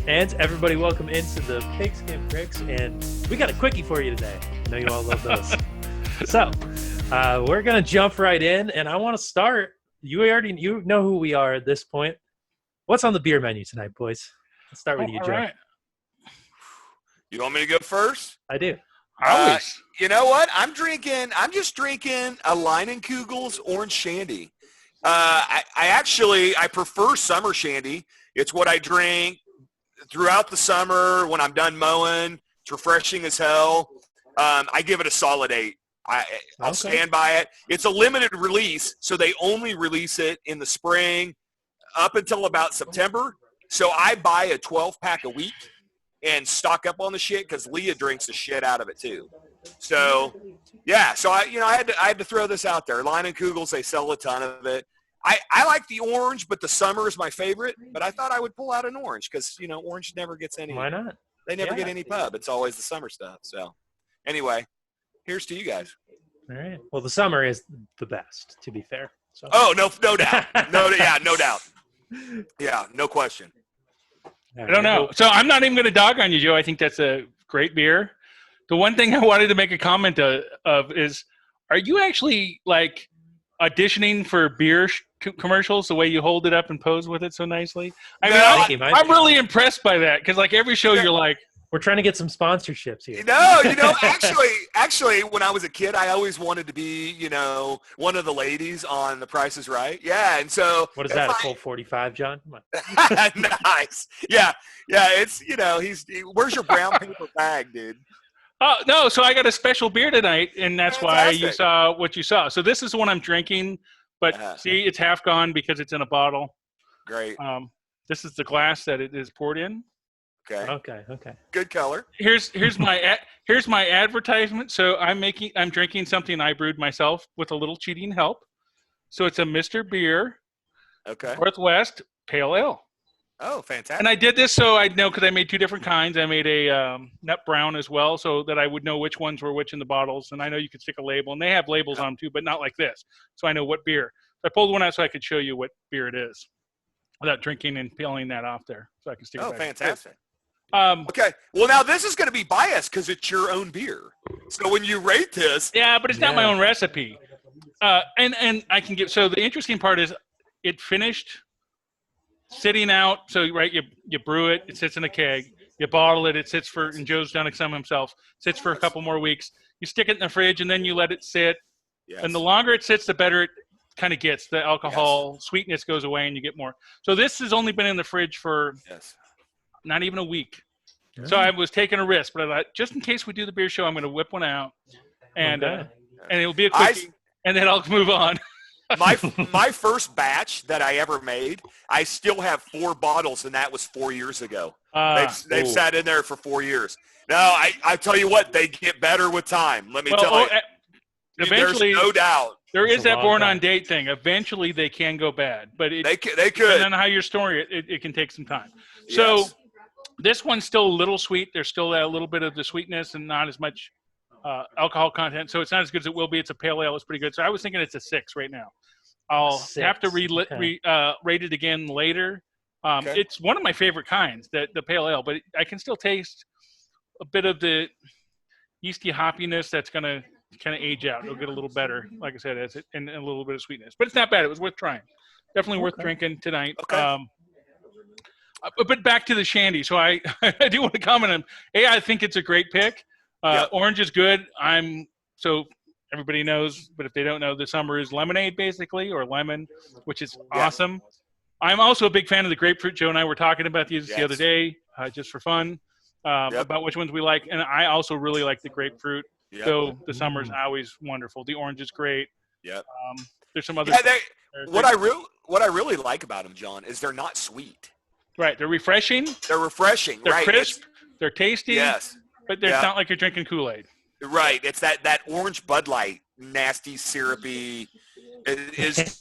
And everybody, welcome into the Pigskin Picks, and we got a quickie for you today. I know you all love those. So, we're gonna jump right in, and I want to start. You know who we are at this point. What's on the beer menu tonight, boys? Let's start with you, Joe. Right. You want me to go first? I do. Always. You know what? I'm just drinking a Leinenkugel's Orange Shandy. I prefer summer shandy. It's what I drink throughout the summer when I'm done mowing. It's refreshing as hell. I give it a solid 8. I'll stand by it. It's a limited release, so they only release it in the spring up until about September. So I buy a 12-pack a week and stock up on the shit because Leah drinks the shit out of it too. So, yeah. So I had to throw this out there. Leinenkugel's, they sell a ton of it. I like the orange, but the summer is my favorite. But I thought I would pull out an orange because, orange never gets any. Why not? They never get any pub. It's always the summer stuff. So, anyway, here's to you guys. All right. Well, the summer is the best, to be fair. So. Oh, no doubt. No doubt. Yeah, no question. I don't know. So I'm not even going to dog on you, Joe. I think that's a great beer. The one thing I wanted to make a comment of is, are you actually like auditioning for beer commercials the way you hold it up and pose with it so nicely? I'm really impressed by that because like every show you're like, we're trying to get some sponsorships here. Actually, when I was a kid, I always wanted to be, one of the ladies on The Price is Right. Yeah, and so what is that? A full 45, John? Come on. Nice. Yeah. It's where's your brown paper bag, dude? Oh no! So I got a special beer tonight, and that's why you saw what you saw. So this is the one I'm drinking, but see, it's half gone because it's in a bottle. Great. This is the glass that it is poured in. Okay. Good color. Here's my advertisement. So I'm drinking something I brewed myself with a little cheating help. So it's a Mr. Beer, Northwest Pale Ale. Oh, fantastic! And I did this so I'd know because I made 2 different kinds. I made a nut brown as well, so that I would know which ones were which in the bottles. And I know you could stick a label, and they have labels on them too, but not like this. So I know what beer. So I pulled one out so I could show you what beer it is, without drinking and peeling that off there, so I can stick it back. Oh, fantastic! Okay. Well, now this is going to be biased because it's your own beer. So when you rate this, but it's not my own recipe. And I can give. So the interesting part is, it finished sitting out. So you brew it. It sits in a keg. You bottle it. It sits for. And Joe's done some himself. Sits for a couple more weeks. You stick it in the fridge and then you let it sit. Yes. And the longer it sits, the better it kind of gets. The alcohol sweetness goes away and you get more. So this has only been in the fridge for. Not even a week. So I was taking a risk, but I thought, just in case we do the beer show, I'm going to whip one out, and it'll be a quickie, and then I'll move on. my first batch that I ever made, I still have 4 bottles, and that was 4 years ago. They've sat in there for 4 years. No, I tell you what, they get better with time. Let me tell you. Eventually, there's no doubt. There is that born on date thing. Eventually, they can go bad, but they could. Depending on how you store it, it can take some time. So. This one's still a little sweet. There's still a little bit of the sweetness and not as much alcohol content. So it's not as good as it will be. It's a pale ale. It's pretty good. So I was thinking it's a 6 right now. I'll have to rate it again later. It's one of my favorite kinds, the pale ale, but I can still taste a bit of the yeasty hoppiness that's going to kind of age out. It'll get a little better, like I said, and a little bit of sweetness. But it's not bad. It was worth trying. Definitely worth drinking tonight. Okay. But back to the shandy. So I do want to comment on, I think it's a great pick. Orange is good. So everybody knows, but if they don't know, the summer is lemonade basically, or lemon, which is awesome. I'm also a big fan of the grapefruit. Joe and I were talking about these the other day, just for fun, about which ones we like. And I also really like the grapefruit. So the summer is always wonderful. The orange is great. Yep. There's some other. What I really like about them, John, is they're not sweet. Right, they're refreshing. They're refreshing. They're crisp. They're tasty. Yes, but it's not like you're drinking Kool-Aid. Right, it's that orange Bud Light, nasty, syrupy. It is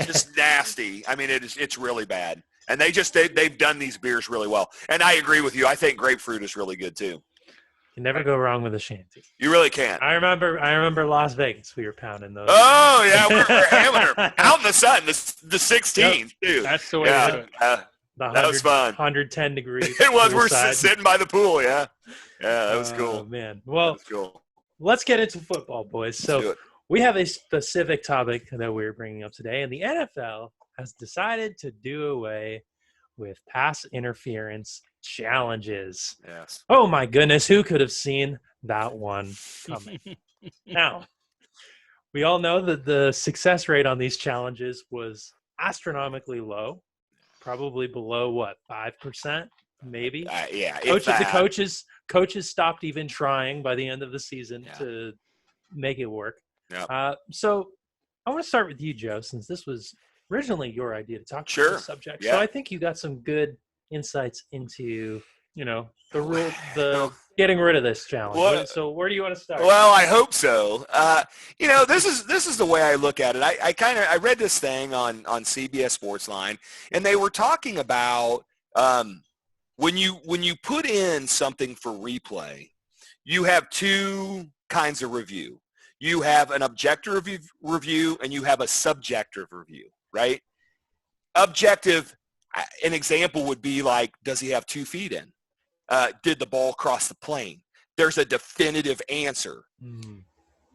just nasty. I mean, it's really bad. And they've done these beers really well. And I agree with you. I think grapefruit is really good too. You never go wrong with a shanty. You really can't. I remember Las Vegas. We were pounding those. Oh yeah, we're hammering her out in the sun. The 16 too. That's the way to do it. That was fun. 110 degrees. It was. We're poolside. sitting by the pool. Yeah. Yeah, that was cool. Oh, man. Well, That was cool. let's get into football, boys. Let's do So it. we have a specific topic that we're bringing up today, and the NFL has decided to do away with pass interference challenges. Yes. Oh my goodness, who could have seen that one coming? Now, we all know that the success rate on these challenges was astronomically low, probably below what, 5%, maybe. Yeah. if The that. coaches stopped even trying by the end of the season to make it work. Yeah. So I want to start with you, Joe, since this was originally your idea to talk Sure. about this subject. Yeah. So I think you got some good insights into, the rule, the getting rid of this challenge. Well- So where do you want to start? Well, I hope so. This is the way I look at it. I read this thing on CBS Sportsline, and they were talking about when you put in something for replay, you have two kinds of review. You have an objective review, and you have a subjective review, right? Objective, an example would be like, does he have 2 feet in? Did the ball cross the plane? There's a definitive answer.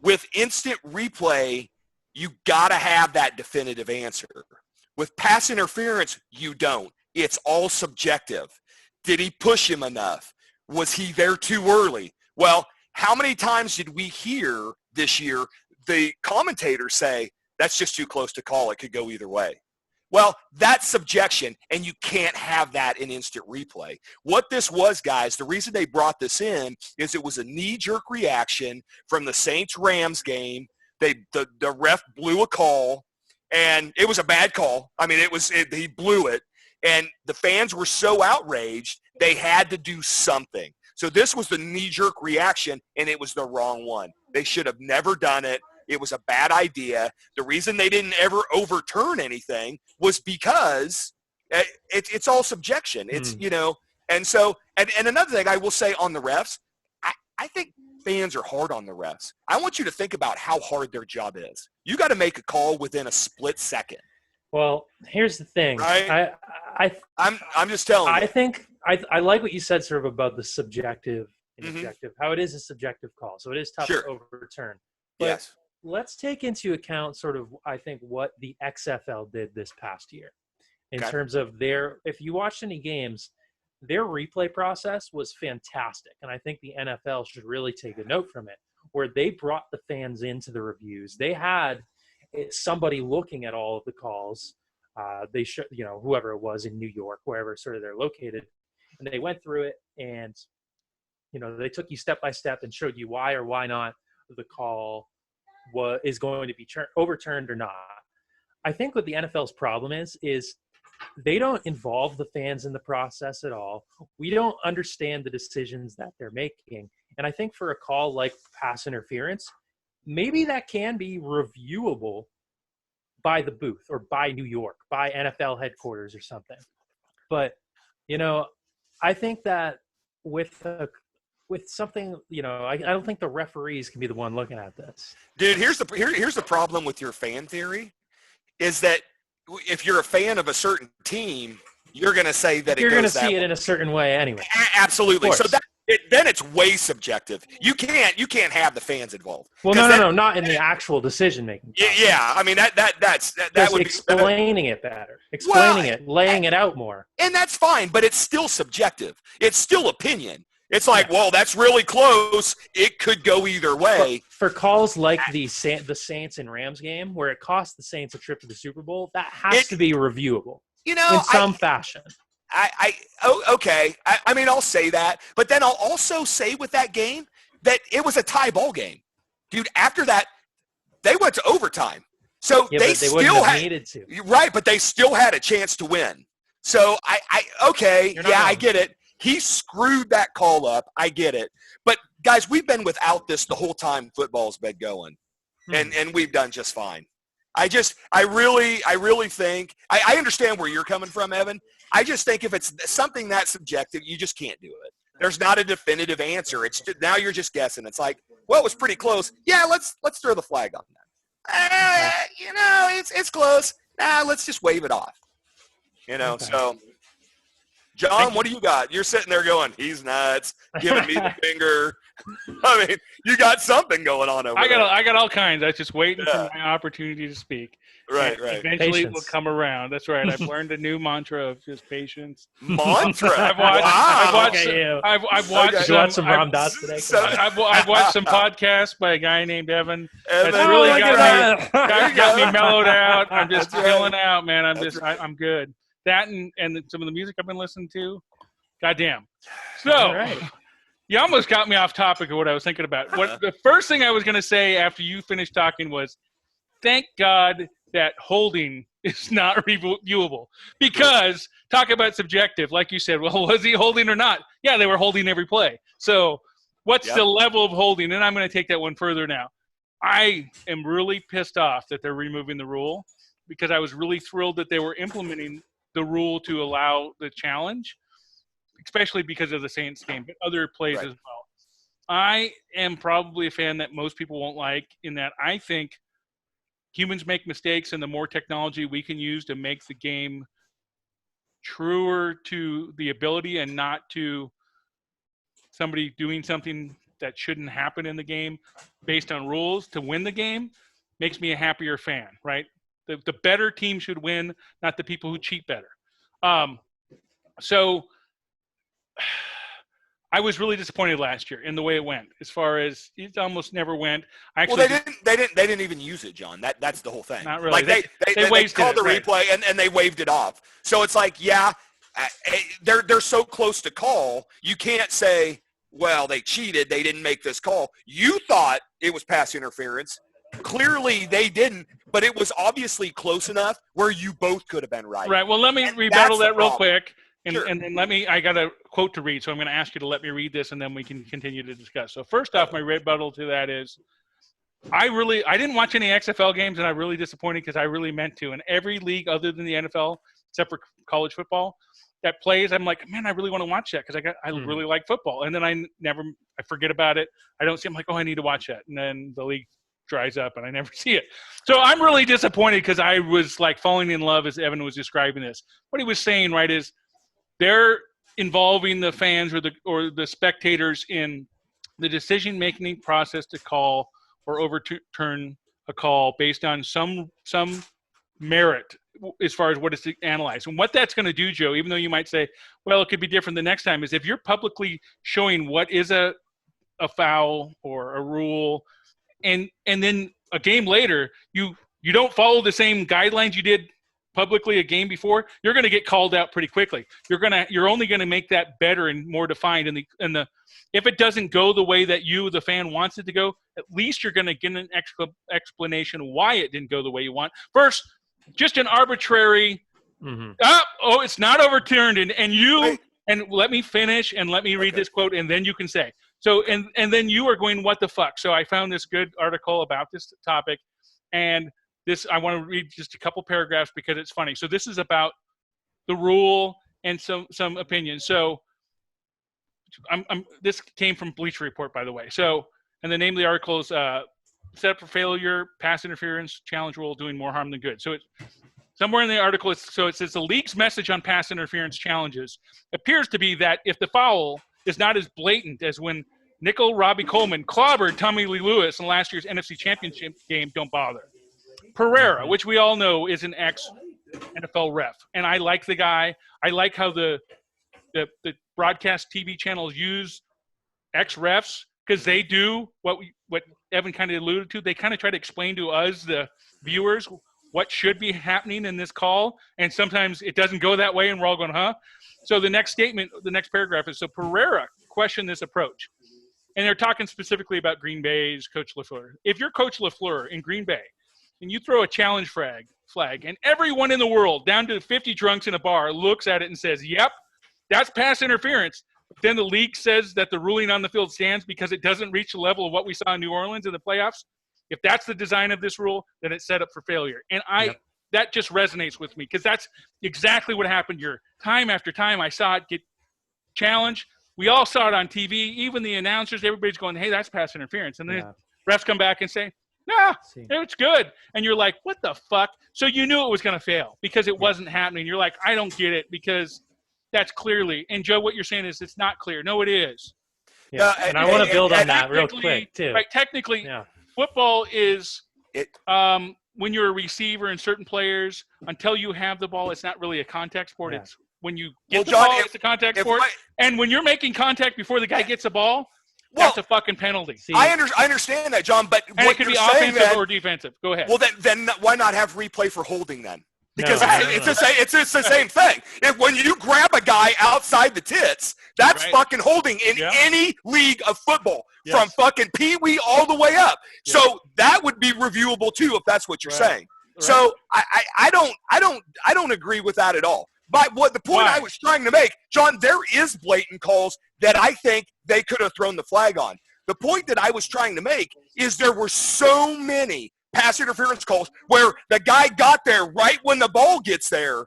With instant replay, you got to have that definitive answer. With pass interference, you don't. It's all subjective. Did he push him enough? Was he there too early? Well, how many times did we hear this year the commentators say, that's just too close to call, it could go either way? Well, that's subjection, and you can't have that in instant replay. What this was, guys, the reason they brought this in is it was a knee-jerk reaction from the Saints-Rams game. The ref blew a call, and it was a bad call. I mean, he blew it, and the fans were so outraged, they had to do something. So this was the knee-jerk reaction, and it was the wrong one. They should have never done it. It was a bad idea. The reason they didn't ever overturn anything was because it's all subjection. It's, and so, and another thing I will say on the refs, I think fans are hard on the refs. I want you to think about how hard their job is. You got to make a call within a split second. Well, here's the thing. Right? I'm just telling you. I think I like what you said sort of about the subjective and objective, how it is a subjective call. So it is tough to overturn. But yes. Let's take into account sort of, I think, what the XFL did this past year in terms of if you watched any games, their replay process was fantastic. And I think the NFL should really take a note from it, where they brought the fans into the reviews. They had somebody looking at all of the calls. They should, whoever it was in New York, wherever sort of they're located, and they went through it and, they took you step by step and showed you why or why not the call is going to be overturned or not. I think what the NFL's problem is they don't involve the fans in the process at all. We don't understand the decisions that they're making. And I think for a call like pass interference, maybe that can be reviewable by the booth or by New York, by NFL headquarters or something. But, I think that with something, I don't think the referees can be the one looking at this. Dude, here's the problem with your fan theory, is that if you're a fan of a certain team, you're going to say that you're going to see it in a certain way anyway. Absolutely. So then it's way subjective. You can't have the fans involved. Well, no, not in the actual decision making. Yeah, I mean that would explaining it better, laying it out more, and that's fine. But it's still subjective. It's still opinion. It's like, well, that's really close. It could go either way. For calls like the Saints and Rams game, where it cost the Saints a trip to the Super Bowl, that has to be reviewable, in some fashion. Okay. I mean, I'll say that, but then I'll also say with that game that it was a tie ball game, dude. After that, they went to overtime, so they still needed to. Right, but they still had a chance to win. So I get it. He screwed that call up. I get it. But, guys, we've been without this the whole time football's been going, and we've done just fine. I really think – I understand where you're coming from, Evan. I just think if it's something that subjective, you just can't do it. There's not a definitive answer. Now you're just guessing. It's like, well, it was pretty close. Yeah, let's throw the flag on that. It's close. Let's just wave it off. Okay. So – John, what do you got? You're sitting there going, he's nuts, giving me the finger. I mean, you got something going on over there. I got all kinds. I was just waiting for my opportunity to speak. Right. Eventually it will come around. That's right. I've learned a new mantra of just patience. Mantra? I've watched Did you watch some Ram Dass today? I've watched some podcasts by a guy named Evan. Evan. That's really look at got me mellowed out. I'm just That's chilling right. out, man. I'm good. That and some of the music I've been listening to. Goddamn. So All right. you almost got me off topic of what I was thinking about. The first thing I was going to say after you finished talking was, thank God that holding is not reviewable. Because, talk about subjective, like you said, well, was he holding or not? Yeah, they were holding every play. So what's the level of holding? And I'm going to take that one further now. I am really pissed off that they're removing the rule because I was really thrilled that they were implementing the rule to allow the challenge, especially because of the Saints game, but other plays as well. I am probably a fan that most people won't like in that I think humans make mistakes, and the more technology we can use to make the game truer to the ability and not to somebody doing something that shouldn't happen in the game based on rules to win the game makes me a happier fan, right? The better team should win, not the people who cheat better. So I was really disappointed last year in the way it went. As far as it almost never went. Well, they didn't even use it, John. That's the whole thing. Not really. Like they called the replay and they waved it off. So it's like, they're so close to call. You can't say, well, they cheated. They didn't make this call. You thought it was pass interference. Clearly they didn't, but it was obviously close enough where you both could have been right. Right. Well, let me rebuttal that real quick. Sure. And then I got a quote to read, so I'm going to ask you to let me read this, and then we can continue to discuss. So first off, my rebuttal to that is I didn't watch any XFL games, and I'm really disappointed because I really meant to. And every league other than the NFL, except for college football, that plays, I'm like, man, I really want to watch that because I really like football. And then I forget about it. I don't see. I'm like, oh, I need to watch that, and then the league dries up, and I never see it. So I'm really disappointed because I was like falling in love as Evan was describing this. What he was saying, right, is they're involving the fans or the spectators in the decision-making process to call or overturn a call based on some merit as far as what is to analyze. And what that's going to do, Joe, even though you might say, well, it could be different the next time, is if you're publicly showing what is a foul or a rule, and then a game later you don't follow the same guidelines you did publicly a game before, you're going to get called out pretty quickly. You're only going to make that better and more defined. And if it doesn't go the way that you, the fan, wants it to go, at least you're going to get an explanation why it didn't go the way you want. First, just an arbitrary, it's not overturned, and let me finish and let me read this quote, and then you can say. So, and then you are going, what the fuck? So I found this good article about this topic, and I want to read just a couple paragraphs because it's funny. So this is about the rule and some opinions. So this came from Bleacher Report, by the way. So, and the name of the article is set up for failure, pass interference, challenge rule, doing more harm than good. So it's somewhere in the article, it says the league's message on pass interference challenges appears to be that if the foul is not as blatant as when Nickel Robbie Coleman clobbered Tommy Lee Lewis in last year's NFC Championship game, don't bother. Pereira, which we all know is an ex-NFL ref, and I like the guy. I like how the broadcast TV channels use ex-refs because they do what Evan kind of alluded to. They kind of try to explain to us, the viewers, what should be happening in this call, and sometimes it doesn't go that way, and we're all going, huh? So the next paragraph is, so Pereira questioned this approach. And they're talking specifically about Green Bay's Coach LaFleur. If you're Coach LaFleur in Green Bay, and you throw a challenge flag, and everyone in the world, down to 50 drunks in a bar, looks at it and says, yep, that's pass interference. Then the league says that the ruling on the field stands because it doesn't reach the level of what we saw in New Orleans in the playoffs. If that's the design of this rule, then it's set up for failure. And that just resonates with me because that's exactly what happened here. Time after time, I saw it get challenged. We all saw it on TV. Even the announcers, everybody's going, hey, that's pass interference. And then refs come back and say, nah, it's good. And you're like, what the fuck? So you knew it was going to fail because it wasn't happening. You're like, I don't get it because that's clearly. And Joe, what you're saying is it's not clear. No, it is. Yeah, and I want to build on that real quick too. Right, technically, football is when you're a receiver and certain players, until you have the ball, it's not really a contact sport. Yeah. It's when you get the ball, it's a contact sport. And when you're making contact before the guy gets the ball, that's a fucking penalty. See, I understand that, John, but and it could be offensive or defensive. Go ahead. Well, then why not have replay for holding then? Because it's the same thing. When you grab a guy outside the tits, that's fucking holding in any league of football, from fucking peewee all the way up. So that would be reviewable too, if that's what you're saying. So I don't agree with that at all. But what the point I was trying to make, John, there is blatant calls that I think they could have thrown the flag on. The point that I was trying to make is there were so many pass interference calls where the guy got there right when the ball gets there.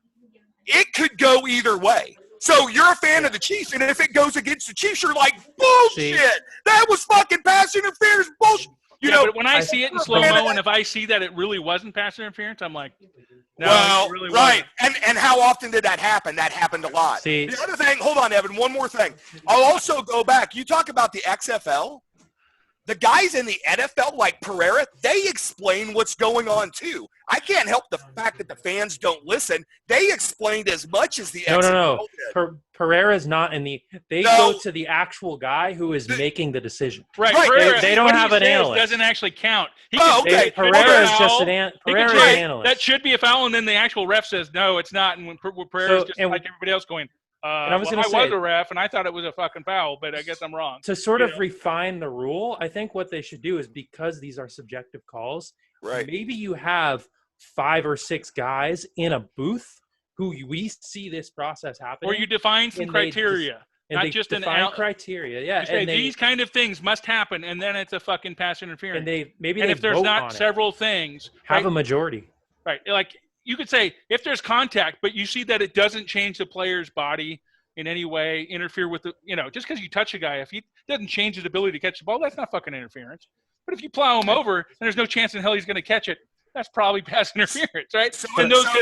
It could go either way. So you're a fan of the Chiefs, and if it goes against the Chiefs, you're like, bullshit. That was fucking pass interference bullshit. You know, but when I see it in slow-mo, and if I see that it really wasn't pass interference, I'm like, no, well, it really right. wasn't. And how often did that happen? That happened a lot. See, the other thing, hold on, Evan, one more thing. I'll also go back. You talk about the XFL. The guys in the NFL, like Pereira, they explain what's going on too. I can't help the fact that the fans don't listen. They explained as much as the XFL did. Pereira's not in the – they go to the actual guy who is making the decision. Right. Pereira, they don't have an analyst. Doesn't actually count. Pereira is just an analyst. That should be a foul, and then the actual ref says, no, it's not. And when Pereira's like everybody else going – I was a ref, and I thought it was a fucking foul, but I guess I'm wrong. To sort of refine the rule, I think what they should do is, because these are subjective calls, maybe you have 5 or 6 guys in a booth who we see this process happening. Or you define some criteria, not just an criteria. Yeah, you say these kind of things must happen, and then it's a fucking pass interference. And if there's not several things, have a majority. Right, like. You could say if there's contact, but you see that it doesn't change the player's body in any way, interfere with the, just because you touch a guy, if he doesn't change his ability to catch the ball, that's not fucking interference. But if you plow him over and there's no chance in hell he's going to catch it, that's probably pass interference, right?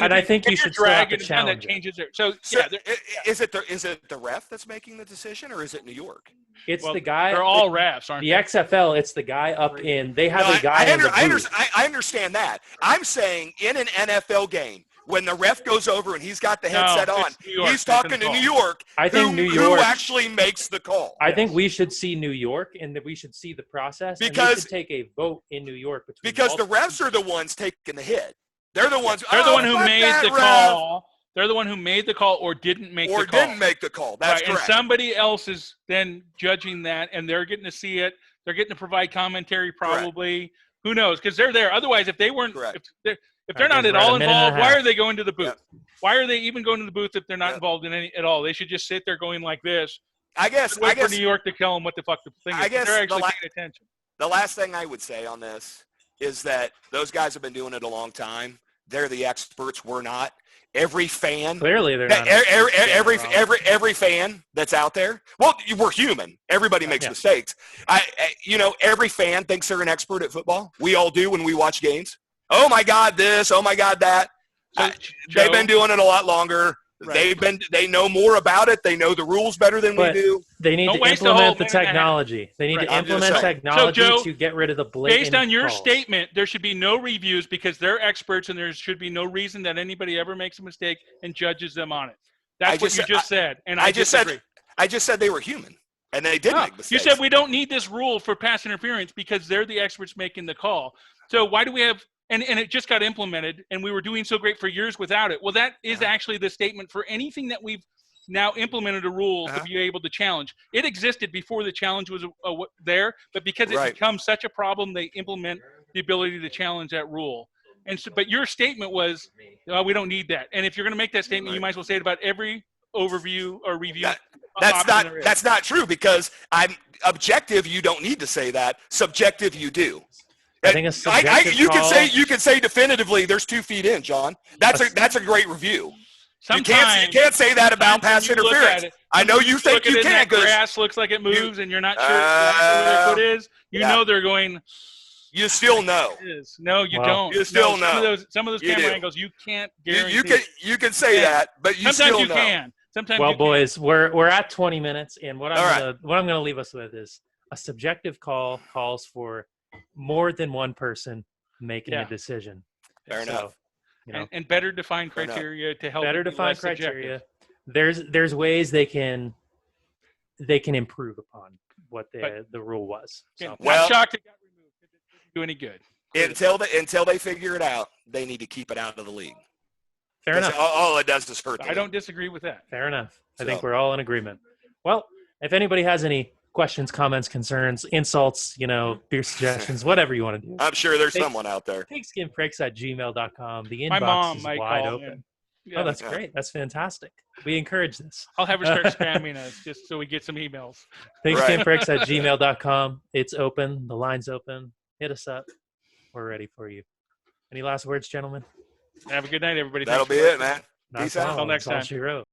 And I think you should drag it down. That changes it. Is it the ref that's making the decision, or is it New York? It's the guy. They're all refs, aren't they? The XFL, it's the guy up in. They have a guy in the booth. I understand that. I'm saying in an NFL game, when the ref goes over and he's got the headset on, he's talking to New York. I think who actually makes the call. I think we should see New York, and that we should see the process. Because and we should take a vote in New York because the refs are the ones taking the hit. They're the ones. They're the one who made the call. They're the one who made the call or didn't make the call. Or didn't make the call. That's correct. And somebody else is then judging that, and they're getting to see it. They're getting to provide commentary probably. Correct. Who knows? Because they're there. Otherwise, if they weren't – if they're not at all involved, why are they going to the booth? Yeah. Why are they even going to the booth if they're not involved in any at all? They should just sit there going like this. Wait for New York to tell them what the fuck the thing is. They're actually paying attention. The last thing I would say on this is that those guys have been doing it a long time. They're the experts. We're not. Every fan. Clearly, they're not. Every fan that's out there. Well, we're human. Everybody makes mistakes. Every fan thinks they're an expert at football. We all do when we watch games. Oh my God, this. Oh my God, that. They've been doing it a lot longer. Right. They know more about it. They know the rules better than we do. They need to implement the technology. They need to implement technology to get rid of the blatant based on your calls. statement, there should be no reviews because they're experts, and there should be no reason that anybody ever makes a mistake and judges them on it. That's what you just said, and I just said they were human, and they did make mistakes. You said we don't need this rule for pass interference because they're the experts making the call. So why do we have? And it just got implemented, and we were doing so great for years without it. Well, that is actually the statement for anything that we've now implemented a rule to be able to challenge. It existed before the challenge was there, but because it becomes such a problem, they implement the ability to challenge that rule. And so, but your statement was, we don't need that. And if you're going to make that statement, you might as well say it about every overview or review. That's not true because I'm objective. You don't need to say that. Subjective, you do. I think you can say definitively there's 2 feet in, John. That's a great review. You can't say that about pass interference. I know you think you can. The grass looks like it moves, and you're not sure where the foot is. You know they're going. You still know. No, you don't. You still know. Some of those camera angles, you can't guarantee. You can say that, but you still know. Sometimes Well, you can't- boys, we're at 20 minutes, and what All I'm gonna leave us with is a subjective call calls for more than one person making Yeah. a decision. Fair So, enough. you know, and better defined Fair enough. criteria to help better it be defined less subjective. criteria. There's ways they can improve upon what the rule was. Again, So Well- not shocked it got removed because it didn't do any good. Until they figure it out, they need to keep it out of the league. fair 'Cause enough. all it does is hurt. the I don't league. disagree with that. Fair enough. I think So- we're all in agreement. Well, if anybody has any questions, comments, concerns, insults, beer suggestions, whatever you want to do, I'm sure there's Hey, someone out there. pigskinpricks@gmail.com. The My inbox mom is might wide call open. in. Yeah. Oh, that's Yeah. great. That's fantastic. We encourage this. I'll have her start spamming us just so we get some emails. Pigskinpricks@gmail.com. It's open. The line's open. Hit us up. We're ready for you. Any last words, gentlemen? Have a good night, everybody. That'll Thanks be for it, man. Not Peace out. all. Until next That's all time. she wrote.